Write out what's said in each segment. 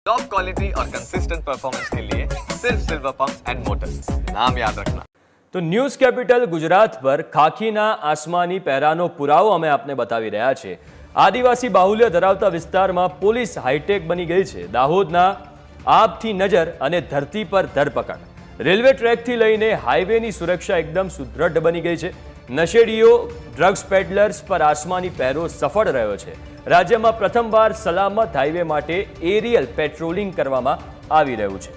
Top quality और consistent performance के लिए सिर्फ सिल्वर पंप्स एंड मोटर्स, नाम याद रखना। તો ન્યૂઝ કેપિટલ ગુજરાત પર ખાખીના આસમાની પહેરાનો પુરાવો અમે આપને બતાવી રહ્યા છે। આદિવાસી બાહુલ્ય ધરાવતા વિસ્તારમાં પોલીસ હાઈટેક બની ગઈ છે। દાહોદના આબથી નજર અને ધરતી પર ધરપકડ। રેલવે ટ્રેકથી લઈને હાઈવેની સુરક્ષા એકદમ સુદૃઢ બની ગઈ છે। નશેડીઓ ડ્રગ્સ પેડલર્સ પર આસમાની પહેરો સફળ રહ્યો છે। રાજ્યમાં પ્રથમવાર સલામત હાઈવે માટે એરિયલ પેટ્રોલિંગ કરવામાં આવી રહ્યું છે।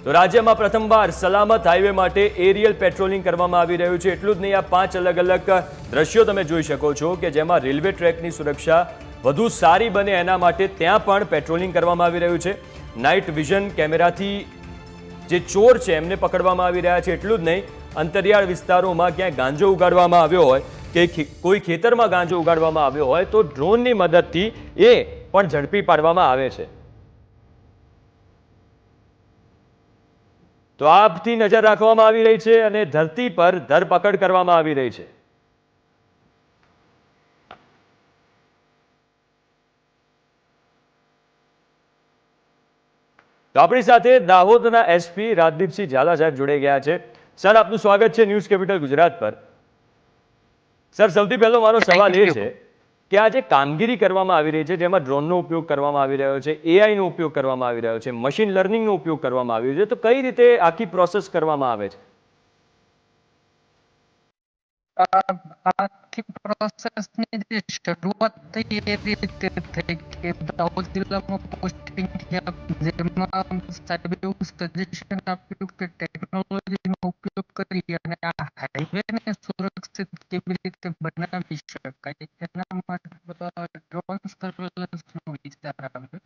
તો રાજ્યમાં પ્રથમવાર સલામત હાઈવે માટે એરિયલ પેટ્રોલિંગ કરવામાં આવી રહ્યું છે। એટલું જ નહીં, આ 5 અલગ અલગ દ્રશ્યો તમે જોઈ શકો છો કે જેમાં રેલવે ટ્રેકની સુરક્ષા વધુ સારી બને એના માટે ત્યાં પણ પેટ્રોલિંગ કરવામાં આવી રહ્યું છે। નાઇટ વિઝન કેમેરાથી જે ચોર છે એમને પકડવામાં આવી રહ્યા છે। એટલું જ નહીં, અંતરિયાળ વિસ્તારોમાં ક્યાંય ગાંજો ઉગાડવામાં આવ્યો હોય કે કોઈ ખેતરમાં ગાંજો ઉગાડવામાં આવ્યો હોય તો ડ્રોનની મદદથી એ પણ ઝડપી પાડવામાં આવે છે। તો આપથી નજર રાખવામાં આવી રહી છે અને ધરતી પર ધરપકડ કરવામાં આવી રહી છે। તો આપણી સાથે દાહોદના એસપી રાજદીપસિંહ ઝાલા સાહેબ જોડાઈ ગયા છે। સર, આપનું સ્વાગત છે ન્યૂઝ કેપિટલ ગુજરાત પર। સર, સૌથી પહેલો મારો સવાલ એ છે કે આ જે કામગીરી કરવામાં આવી રહી છે જેમાં ડ્રોનનો ઉપયોગ કરવામાં આવી રહ્યો છે, એઆઈનો ઉપયોગ કરવામાં આવી રહ્યો છે, મશીન લર્નિંગનો ઉપયોગ કરવામાં આવી રહ્યો છે, તો કઈ રીતે આખી પ્રોસેસ કરવામાં આવે છે? આખી પ્રોસેસની જે શરૂઆત થઈ એ રીતે થઈ કે દાહોદ જિલ્લામાં પોસ્ટિંગ થયા, જેમાં સાહેબે એવું સજેશન આપ્યું કે ટેકનોલોજીનો ઉપયોગ કરી અને આ હાઈવેને સુરક્ષિત કેવી રીતે બનાવી શકાય એના માટે બધા ડ્રોન સર્વેલન્સનો વિચાર આવ્યો।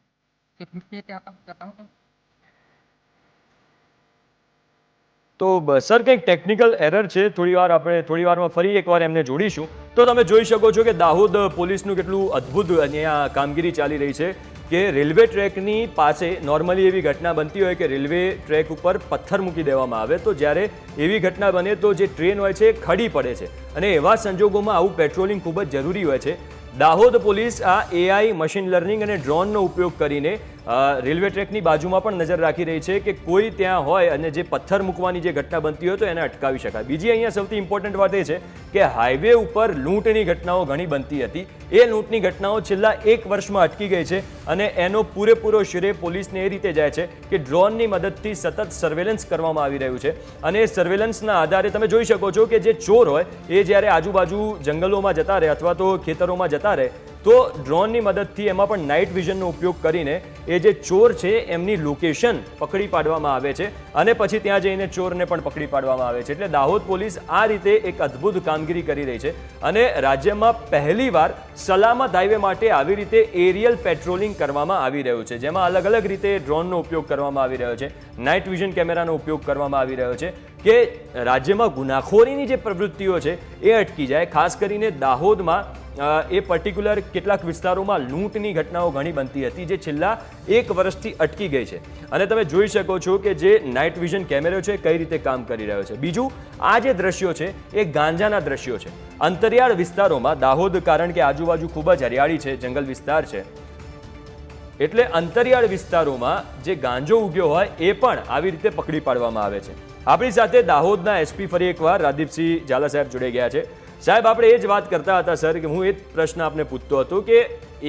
તો સર, કંઈક ટેકનિકલ એરર છે, થોડી વારમાં ફરી એકવાર એમને જોડીશું। તો તમે જોઈ શકો છો કે દાહોદ પોલીસનું કેટલું અદ્ભુત અહીંયા કામગીરી ચાલી રહી છે કે રેલવે ટ્રેકની પાસે નોર્મલી એવી ઘટના બનતી હોય કે રેલવે ટ્રેક ઉપર પથ્થર મૂકી દેવામાં આવે, તો જ્યારે એવી ઘટના બને તો જે ટ્રેન હોય છે એ ખડી પડે છે અને એવા સંજોગોમાં આવું પેટ્રોલિંગ ખૂબ જ જરૂરી હોય છે। દાહોદ પોલીસ આ એઆઈ, મશીન લર્નિંગ અને ડ્રોનનો ઉપયોગ કરીને રેલવે ટ્રેકની બાજુમાં પણ નજર રાખી રહી છે કે કોઈ ત્યાં હોય અને જે પથ્થર મૂકવાની જે ઘટના બનતી હોય તો એને અટકાવી શકાય। બીજી અહીંયા સૌથી ઇમ્પોર્ટન્ટ વાત એ છે કે હાઈવે ઉપર લૂંટની ઘટનાઓ ઘણી બનતી હતી, એ લૂંટની ઘટનાઓ છેલ્લા 1 વર્ષમાં અટકી ગઈ છે અને એનો પૂરેપૂરો શ્રેય પોલીસને એ રીતે જાય છે કે ડ્રોનની મદદથી સતત સર્વેલન્સ કરવામાં આવી રહ્યું છે અને સર્વેલન્સના આધારે તમે જોઈ શકો છો કે જે ચોર હોય એ જ્યારે આજુબાજુ જંગલોમાં જતા રહે અથવા તો ખેતરોમાં જતા રહે તો ડ્રોનની મદદથી એમાં પણ નાઇટ વિઝનનો ઉપયોગ કરીને એ જે ચોર છે એમની લોકેશન પકડી પાડવામાં આવે છે અને પછી ત્યાં જઈને ચોરને પણ પકડી પાડવામાં આવે છે। એટલે દાહોદ પોલીસ આ રીતે એક અદ્ભુત કામગીરી કરી રહી છે અને રાજ્યમાં પહેલીવાર સલામત હાઈવે માટે આવી રીતે એરિયલ પેટ્રોલિંગ કરવામાં આવી રહ્યું છે, જેમાં અલગ અલગ રીતે ડ્રોનનો ઉપયોગ કરવામાં આવી રહ્યો છે, નાઇટ વિઝન કેમેરાનો ઉપયોગ કરવામાં આવી રહ્યો છે કે રાજ્યમાં ગુનાખોરીની જે પ્રવૃત્તિઓ છે એ અટકી જાય। ખાસ કરીને દાહોદમાં એ પર્ટિક્યુલર કેટલાક વિસ્તારોમાં લૂંટની ઘટનાઓ ઘણી બનતી હતી જે છેલ્લા 1 વર્ષથી અટકી ગઈ છે અને તમે જોઈ શકો છો કે જે નાઇટ વિઝન કેમેરો છે કઈ રીતે કામ કરી રહ્યો છે। બીજું, આ જે દ્રશ્યો છે એ ગાંજાના દ્રશ્યો છે। અંતરિયાળ વિસ્તારોમાં દાહોદ, કારણ કે આજુબાજુ ખૂબ જ હરિયાળી છે, જંગલ વિસ્તાર છે, એટલે અંતરિયાળ વિસ્તારોમાં જે ગાંજો ઉગ્યો હોય એ પણ આવી રીતે પકડી પાડવામાં આવે છે। આપણી સાથે દાહોદના એસપી ફરી એકવાર રાજદીપસિંહ ઝાલા સાહેબ જોડાઈ ગયા છે। સાહેબ, આપણે એ જ વાત કરતા હતા સર કે હું એ પ્રશ્ન આપને પૂછતો હતો કે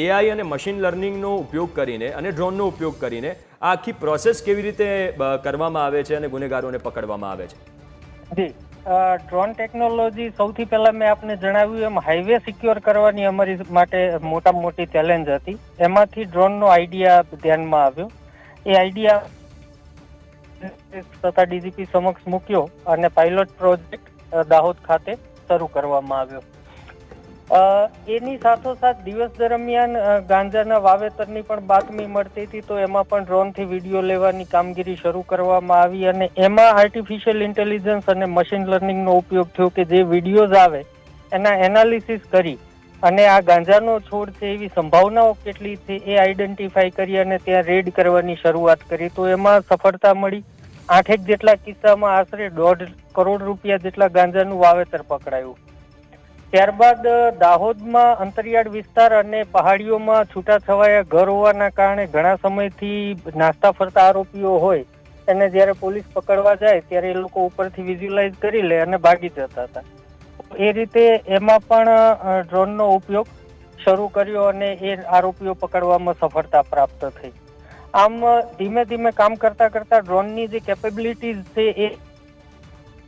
એઆઈ અને મશીન લર્નિંગનો ઉપયોગ કરીને અને ડ્રોનનો ઉપયોગ કરીને આ આખી પ્રોસેસ કેવી રીતે કરવામાં આવે છે અને ગુનેગારોને પકડવામાં આવે છે? જી, ડ્રોન ટેકનોલોજી સૌથી પહેલા મેં આપને જણાવ્યું એમ હાઈવે સિક્યોર કરવાની અમારી માટે મોટામાં મોટી ચેલેન્જ હતી। એમાંથી ડ્રોનનો આઈડિયા ધ્યાનમાં આવ્યો। એ આઈડિયા તથા ડીજીપી સમક્ષ મૂક્યો અને પાયલોટ પ્રોજેક્ટ દાહોદ ખાતે શરૂ કરવામાં આવ્યો। એની સાથોસાથ દિવસ દરમિયાન ગાંજાના વાવેતરની પણ બાતમી મળતી હતી, તો એમાં પણ ડ્રોનથી વિડીયો લેવાની કામગીરી શરૂ કરવામાં આવી અને એમાં આર્ટિફિશિયલ ઇન્ટેલિજન્સ અને મશીન લર્નિંગનો ઉપયોગ થયો કે જે વિડીયોઝ આવે એના એનાલિસિસ કરી અને આ ગાંજાનો છોડ છે એવી સંભાવનાઓ કેટલી છે એ આઈડેન્ટિફાઈ કરી અને ત્યાં રેડ કરવાની શરૂઆત કરી, તો એમાં સફળતા મળી। 8 જેટલા કિસ્સામાં આશરે 1.5 કરોડ રૂપિયા જેટલા ગાંજાનું વાવેતર પકડાયું। ત્યારબાદ દાહોદમાં અંતરિયાળ વિસ્તાર અને પહાડીઓમાં છૂટાછવાયા ઘર હોવાના કારણે ઘણા સમયથી નાસ્તા ફરતા આરોપીઓ હોય એને જ્યારે પોલીસ પકડવા જાય ત્યારે એ લોકો ઉપરથી વિઝ્યુલાઇઝ કરી લે અને ભાગી જતા હતા. એ રીતે એમાં પણ ડ્રોનનો ઉપયોગ શરૂ કર્યો અને એ આરોપીઓ પકડવામાં સફળતા પ્રાપ્ત થઈ. આમ ધીમે ધીમે કામ કરતા કરતા ડ્રોનની જે કેપેબિલિટીઝ છે એ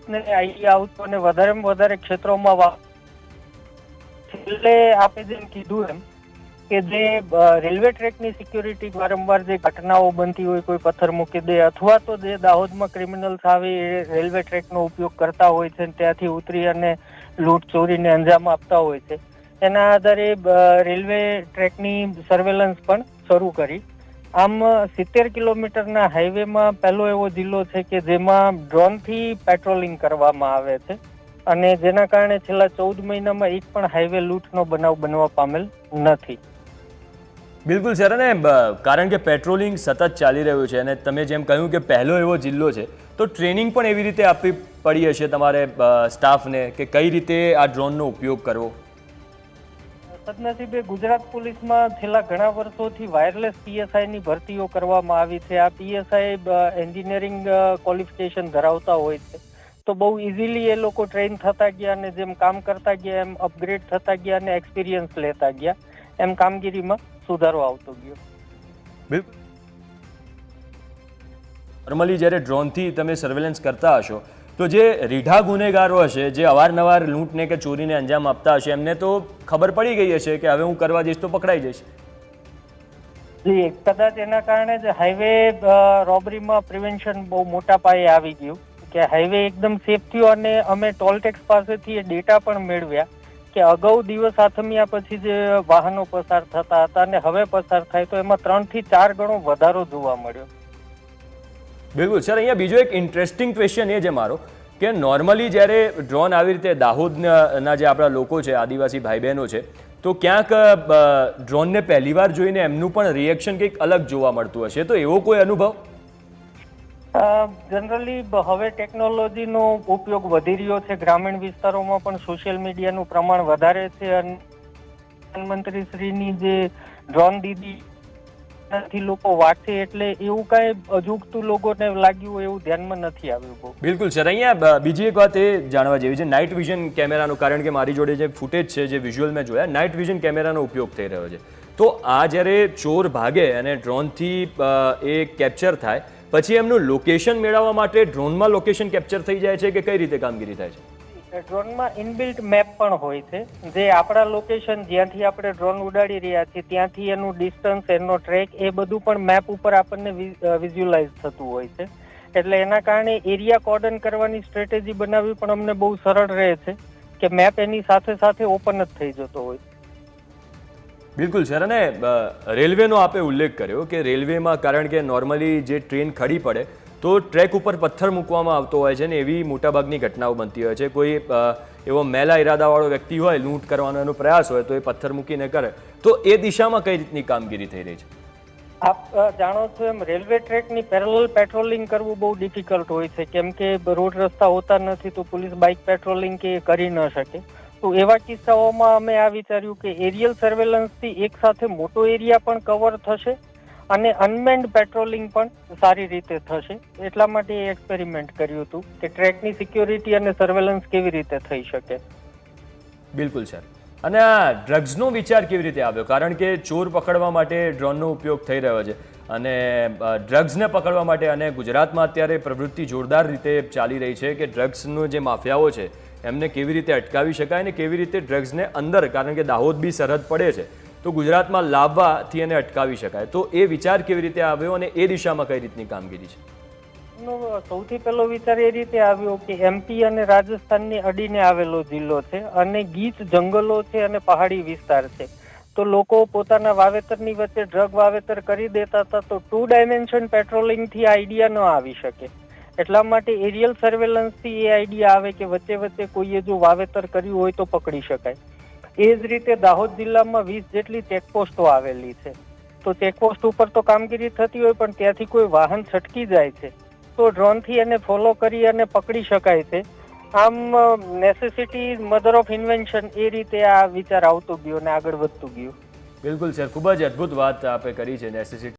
આઈડિયા આવતો અને વધારેમાં વધારે ક્ષેત્રોમાં છેલ્લે આપણે જેમ કીધું એમ કે જે રેલવે ટ્રેકની સિક્યોરિટી વારંવાર જે ઘટનાઓ બનતી હોય, કોઈ પથ્થર મૂકી દે અથવા તો જે દાહોદમાં ક્રિમિનલ્સ આવે એ રેલવે ટ્રેકનો ઉપયોગ કરતા હોય છે ત્યાંથી ઉતરી અને લૂંટ ચોરીને અંજામ આપતા હોય છે, એના આધારે રેલવે ટ્રેકની સર્વેલન્સ પણ શરૂ કરી. આમ 70 કિલોમીટરના હાઈવેમાં પહેલો એવો જિલ્લો છે કે જેમાં ડ્રોનથી પેટ્રોલિંગ કરવામાં આવે છે અને જેના કારણે છેલ્લા 14 મહિનામાં એક પણ હાઈવે લૂંટનો બનાવ બનવા પામેલ નથી. બિલકુલ સર, અને કારણ કે પેટ્રોલિંગ સતત ચાલી રહ્યું છે અને તમે જેમ કહ્યું કે પહેલો એવો જિલ્લો છે તો ટ્રેનિંગ પણ એવી રીતે આપવી પડી હશે તમારે સ્ટાફને કે કઈ રીતે આ ડ્રોનનો ઉપયોગ કરવો? સદનસીબે ગુજરાત પોલીસમાં છેલ્લા ઘણા વર્ષોથી વાયરલેસ પીએસઆઈની ભરતીઓ કરવામાં આવી છે. આ પીએસઆઈ એન્જિનિયરિંગ ક્વોલિફિકેશન ધરાવતા હોય છે તો બહુ ઇઝીલી એ લોકો ટ્રેન થતા ગયા અને જેમ કામ કરતા ગયા એમ અપગ્રેડ થતા ગયા અને એક્સપિરિયન્સ લેતા ગયા એમ કામગીરીમાં સુધારો આવતો ગયો. બિલકુલ. નોર્મલી જ્યારે ડ્રોનથી તમે સર્વેલન્સ કરતા હશો તો જે રીઢા ગુનેગારો હશે, જે અવારનવાર લૂંટને કે ચોરીને અંજામ આપતા હશે, એમને તો ખબર પડી ગઈ હશે કે હવે હું કરવા જઈશ તો પકડાઈ જઈશ. જી, કદાચ એના કારણે જ હાઈવે રોબરીમાં પ્રિવેન્શન બહુ મોટા પાયે આવી ગયું કે હાઈવે એકદમ સેફ થયો અને અમે ટોલ ટેક્સ પાસેથી એ ડેટા પણ મેળવ્યા કે અગાઉ દિવસ આથમ્યા પછી જે વાહનો પસાર થતા હતા અને હવે પસાર થાય તો એમાં 3 થી 4 ગણો વધારો જોવા મળ્યો. બિલકુલ સર, અહીંયા બીજો એક ઇન્ટરેસ્ટિંગ ક્વેશ્ચન એ છે મારો કે નોર્મલી જ્યારે ડ્રોન આવી રીતે દાહોદના જે આપણા લોકો છે, આદિવાસી ભાઈ બહેનો છે, તો ક્યાંક ડ્રોનને પહેલીવાર જોઈને એમનું પણ રિએક્શન કંઈક અલગ જોવા મળતું હશે, તો એવો કોઈ અનુભવ? જનરલી હવે ટેકનોલોજીનો ઉપયોગ વધી રહ્યો છે, ગ્રામીણ વિસ્તારોમાં પણ સોશિયલ મીડિયાનું પ્રમાણ વધારે છે અને પ્રધાનમંત્રી શ્રીની જે ડ્રોન દીદી થી લોકો વાંચે એટલે એવું કઈ અજુગતું લોકોને લાગ્યું એવું ધ્યાનમાં નથી આવ્યું. બિલકુલ સર, અહીંયા બીજી એક વાત એ જાણવા જેવી છે નાઇટ વિઝન કેમેરાનું, કારણ કે મારી જોડે જે ફૂટેજ છે, જે વિઝ્યુઅલ મેં જોયા, નાઇટ વિઝન કેમેરાનો ઉપયોગ થઈ રહ્યો છે. તો આ જ્યારે ચોર ભાગે અને ડ્રોનથી એ કેપ્ચર થાય પછી એમનું લોકેશન મેળવવા માટે ડ્રોનમાં લોકેશન કેપ્ચર થઈ જાય છે કે કઈ રીતે કામગીરી થાય છે? ડ્રોનમાં ઇનબિલ્ટ મેપ પણ હોય છે જે આપણા લોકેશન જ્યાંથી આપણે ડ્રોન ઉડાડી રહ્યા છીએ ત્યાંથી એનું ડિસ્ટન્સ, એનો ટ્રેક એ બધું પણ મેપ ઉપર આપણને વિઝ્યુલાઇઝ થતું હોય છે. એટલે એના કારણે એરિયા કોર્ડન કરવાની સ્ટ્રેટેજી બનાવવી પણ અમને બહુ સરળ રહે છે કે મેપ એની સાથે સાથે ઓપન જ થઈ જતો હોય. બિલકુલ સર, અને રેલવેનો આપે ઉલ્લેખ કર્યો કે રેલવેમાં કારણ કે નોર્મલી જે ટ્રેન ખડી પડે તો ટ્રેક ઉપર પથ્થર મૂકવામાં આવતો હોય છે ને એવી મોટાભાગની ઘટનાઓ બનતી હોય છે. કોઈ એવો મેલા ઇરાદાવાળો વ્યક્તિ હોય, લૂંટ કરવાનો એનો પ્રયાસ હોય તો એ પથ્થર મૂકીને કરે, તો એ દિશામાં કઈ રીતની કામગીરી થઈ રહી છે? આપ જાણો છો એમ રેલવે ટ્રેકની પેરેલલ પેટ્રોલિંગ કરવું બહુ ડિફિકલ્ટ હોય છે કેમ કે રોડ રસ્તા હોતા નથી તો પોલીસ બાઇક પેટ્રોલિંગ કે કરી ન શકે. તો એવા કિસ્સાઓમાં અમે આ વિચાર્યું કે એરિયલ સર્વેલન્સથી એક સાથે મોટો એરિયા પણ કવર થશે અને અનમેન્ડ પેટ્રોલિંગ પણ સારી રીતે થશે. એટલા માટે એ એક્સપેરિમેન્ટ કર્યું હતું કે ટ્રેકની સિક્યોરિટી અને સર્વેલન્સ કેવી રીતે થઈ શકે. બિલકુલ સર, અને આ ડ્રગ્સનો વિચાર કેવી રીતે આવ્યો? કારણ કે ચોર પકડવા માટે ડ્રોનનો ઉપયોગ થઈ રહ્યો છે અને ડ્રગ્સને પકડવા માટે, અને ગુજરાતમાં અત્યારે પ્રવૃત્તિ જોરદાર રીતે ચાલી રહી છે કે ડ્રગ્સનો જે માફિયાઓ છે એમને કેવી રીતે અટકાવી શકાય અને કેવી રીતે ડ્રગ્સને અંદર, કારણ કે દાહોદ બી સરહદ પડે છે, તો ગુજરાતમાં લાવવાથી એને અટકાવી શકાય. તો એ વિચાર કેવી રીતે આવ્યો અને એ દિશામાં કઈ રીતની કામગીરી છે? સૌથી પહેલો વિચાર એ રીતે આવ્યો કે એમપી અને રાજસ્થાનની અડીને આવેલો જિલ્લો છે અને ગીચ જંગલો છે અને પહાડી વિસ્તાર છે, તો લોકો પોતાના વાવેતરની વચ્ચે ડ્રગ વાવેતર કરી દેતા હતા તો 2 ડાયમેન્શન પેટ્રોલિંગથી આઈડિયા ન આવી શકે. એટલા માટે એરિયલ સર્વેલન્સથી એ આઈડિયા આવે કે વચ્ચે વચ્ચે કોઈએ જો વાવેતર કર્યું હોય તો પકડી શકાય. એ જ રીતે દાહોદ જિલ્લામાં 20 જેટલી ચેકપોસ્ટો આવેલી છે, તો ચેકપોસ્ટ ઉપર તો કામગીરી થતી હોય પણ ત્યાંથી કોઈ વાહન છટકી જાય છે તો ડ્રોનથી એને ફોલો કરી અને પકડી શકાય છે. આમ નેસેસિટી મધર ઓફ ઇન્વેન્શન એ રીતે આ વિચાર આવતો ગયો અને આગળ વધતું ગયું. બિલકુલ સર, ખૂબ જ અદ્ભુત વાત આપે કરી છે. નેસેસિટી